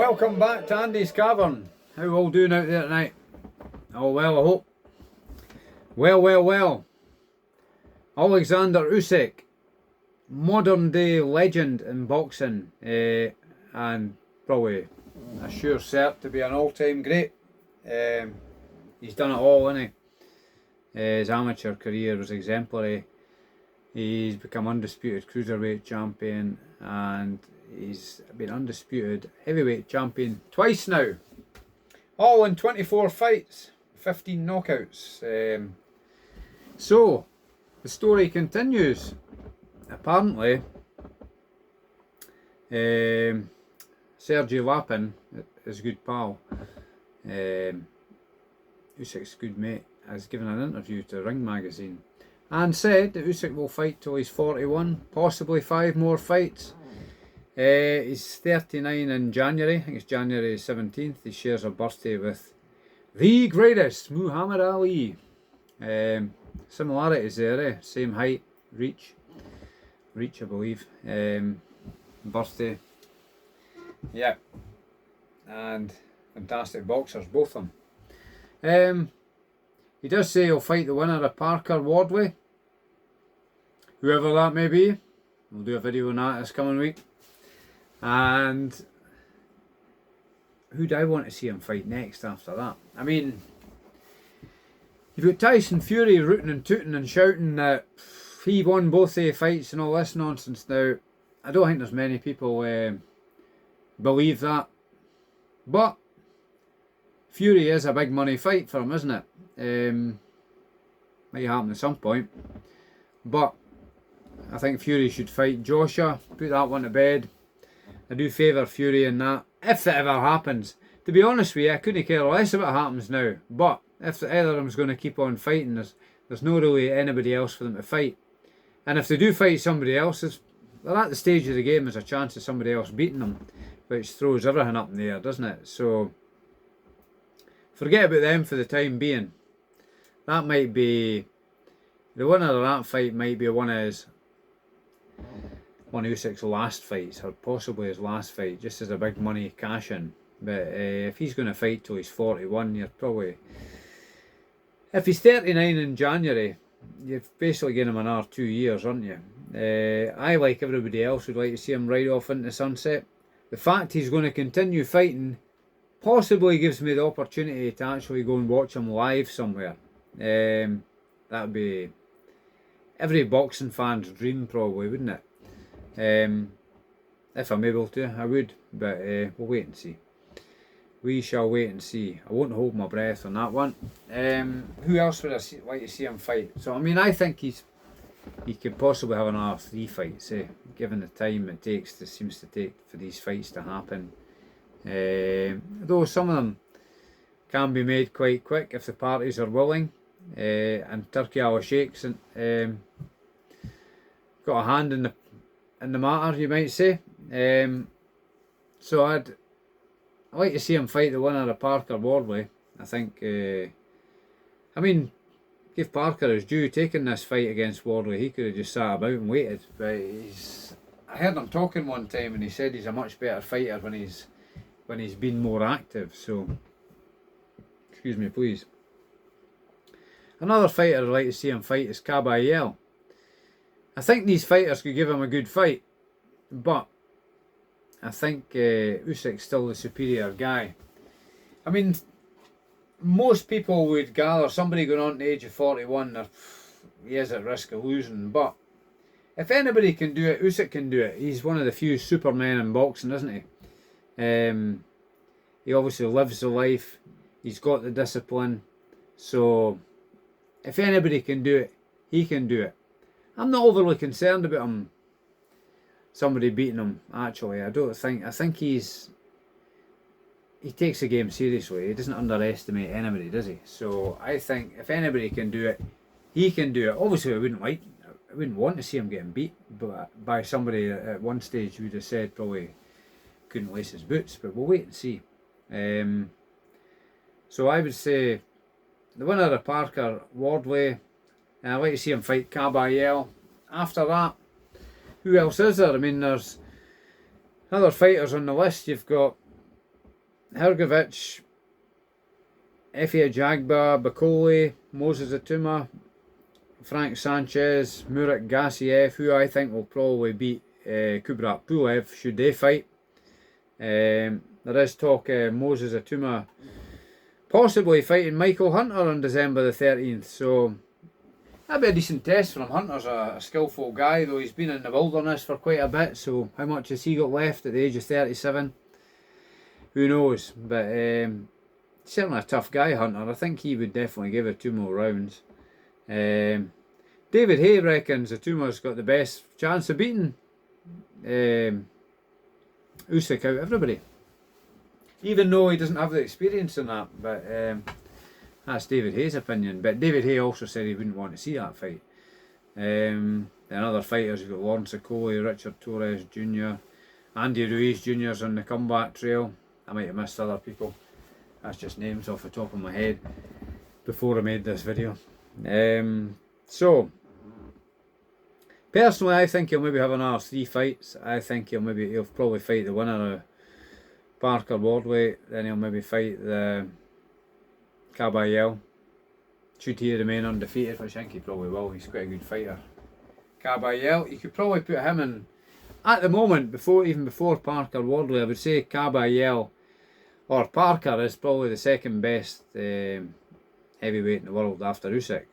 Welcome back to Andy's Cavern. How we all doing out there tonight? All well, I hope. Well. Oleksander Usyk, modern day legend in boxing, and probably a sure cert to be an all-time great. He's done it all, hasn't he? His amateur career was exemplary. He's become undisputed cruiserweight champion, and he's been undisputed heavyweight champion twice now. All in 24 fights, 15 knockouts. So, the story continues. Apparently, Sergey Lapin, his good pal, Usyk's good mate, has given an interview to Ring magazine and said that Usyk will fight till he's 41, possibly 5 more fights. He's 39 in January, I think it's January 17th. He shares a birthday with the greatest, Muhammad Ali. Similarities there, same height, reach I believe. Birthday, yeah, and fantastic boxers, both of them. He does say he'll fight the winner of Parker Wardley, whoever that may be. We'll do a video on that this coming week. And who do I want to see him fight next after that? I mean, you've got Tyson Fury rooting and tooting and shouting that he won both the fights and all this nonsense. Now, I don't think there's many people believe that, but Fury is a big money fight for him, isn't it? Might happen at some point, but I think Fury should fight Joshua, put that one to bed. I do favour Fury in that, if it ever happens. To be honest with you, I couldn't care less if it happens now, but if either of them's going to keep on fighting, there's no really anybody else for them to fight. And if they do fight somebody else, they're at the stage of the game, there's a chance of somebody else beating them, which throws everything up in the air, doesn't it? So, forget about them for the time being. That might be, the winner of that fight might be one of Usyk's last fights, or possibly his last fight, just as a big money cash in. But if he's going to fight till he's 41, you're probably, if he's 39 in January, you've basically given him another 2 years, aren't you? I, like everybody else, would like to see him ride off into the sunset. The fact he's going to continue fighting possibly gives me the opportunity to actually go and watch him live somewhere. That would be every boxing fan's dream, probably, wouldn't it? If I'm able to, I would, but we'll wait and see. We shall wait and see. I won't hold my breath on that one. Who else would I like to see him fight? So, I mean, I think he could possibly have another 3 fights, given the time it seems to take for these fights to happen. Though some of them can be made quite quick if the parties are willing. And Turkey Usyk's got a hand in the matter, you might say. So I'd like to see him fight the winner of Parker Wardley. I think, I mean, give Parker his due taking this fight against Wardley. He could have just sat about and waited, but I heard him talking one time and he said he's a much better fighter when he's been more active. So, excuse me please. Another fighter I'd like to see him fight is Kabayel. I think these fighters could give him a good fight, but I think Usyk's still the superior guy. I mean, most people would gather somebody going on to the age of 41, he is at risk of losing, but if anybody can do it, Usyk can do it. He's one of the few supermen in boxing, isn't he? He obviously lives the life, he's got the discipline, so if anybody can do it, he can do it. I'm not overly concerned about somebody beating him, actually. I think he takes the game seriously. He doesn't underestimate anybody, does he? So I think if anybody can do it, he can do it. Obviously I wouldn't want to see him getting beat by somebody at one stage who would have said probably couldn't lace his boots, but we'll wait and see. So I would say the winner of Parker Wardley, and I'd like to see him fight Kabayel. After that, who else is there? I mean, there's other fighters on the list. You've got Hrgovic, Efe Ajagba, Bakole, Moses Atuma, Frank Sanchez, Murat Gassiev, who I think will probably beat Kubrat Pulev should they fight. There is talk Moses Atuma possibly fighting Michael Hunter on December the 13th, so that'd be a decent test for him. Hunter's a skillful guy, though he's been in the wilderness for quite a bit, so how much has he got left at the age of 37? Who knows, but certainly a tough guy, Hunter. I think he would definitely give it 2 more rounds. David Hay reckons Atuma's got the best chance of beating Usyk out of everybody, even though he doesn't have the experience in that. But that's David Hay's opinion. But David Hay also said he wouldn't want to see that fight. And other fighters, you've got Lawrence Okoli, Richard Torres Jr., Andy Ruiz Jr.'s on the comeback trail. I might have missed other people. That's just names off the top of my head before I made this video. So personally, I think he'll maybe have another 3 fights. I think he'll probably fight the winner of Parker Wardley, then he'll maybe fight the Kabayel. Should he remain undefeated, which I think he probably will. He's quite a good fighter. Kabayel, you could probably put him in at the moment, even before Parker Wardley. I would say Kabayel or Parker is probably the second best heavyweight in the world after Usyk.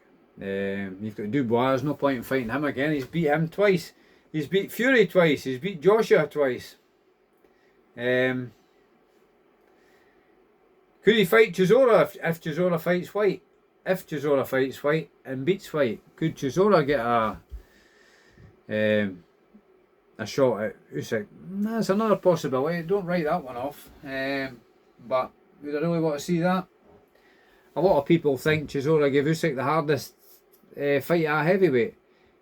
You've got Dubois. There's no point in fighting him again. He's beat him twice. He's beat Fury twice. He's beat Joshua twice. Could he fight Chisora if Chisora fights White? If Chisora fights White and beats White, could Chisora get a shot at Usyk? That's another possibility. Don't write that one off. But would I really want to see that? A lot of people think Chisora gave Usyk the hardest fight at heavyweight.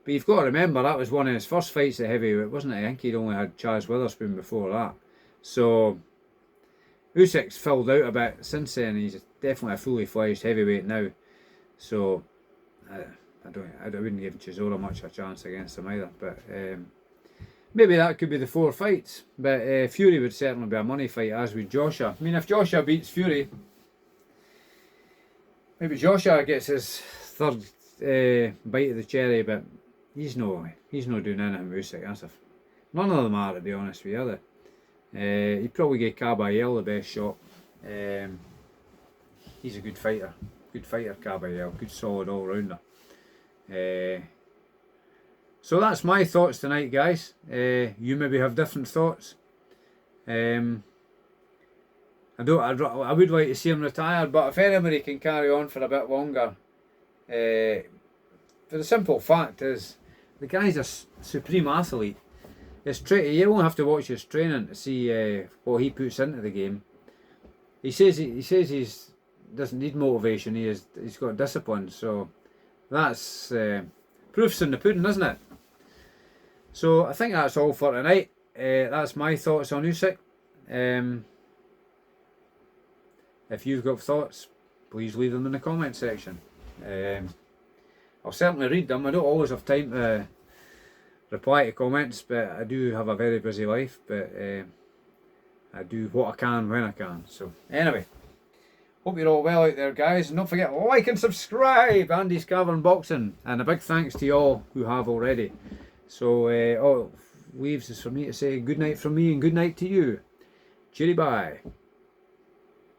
But you've got to remember that was one of his first fights at heavyweight, wasn't it? I think he'd only had Chaz Witherspoon before that. So Usyk's filled out a bit since then. He's definitely a fully fledged heavyweight now. So I wouldn't give Chisora much of a chance against him either. But maybe that could be the 4 fights. But Fury would certainly be a money fight, as with Joshua. I mean, if Joshua beats Fury, maybe Joshua gets his 3rd bite of the cherry, but he's no doing anything with Usyk. None of them are, to be honest with you, are they? He'd probably give Kabayel the best shot. He's a good fighter. Good fighter, Kabayel. Good solid all-rounder. So that's my thoughts tonight, guys. You maybe have different thoughts. I would like to see him retire, but if anybody can carry on for a bit longer, for the simple fact is, the guy's a supreme athlete. You don't have to watch his training to see what he puts into the game. He says he doesn't need motivation. He's got discipline. So that's proofs in the pudding, isn't it? So I think that's all for tonight. That's my thoughts on Usyk. If you've got thoughts, please leave them in the comment section. I'll certainly read them. I don't always have time to reply to comments, but I do have a very busy life. But I do what I can when I can. So anyway, hope you're all well out there, guys. And don't forget to like and subscribe. Andy's Cavern Boxing. And a big thanks to you all who have already. So all it leaves is for me to say good night from me and good night to you. Cheery bye.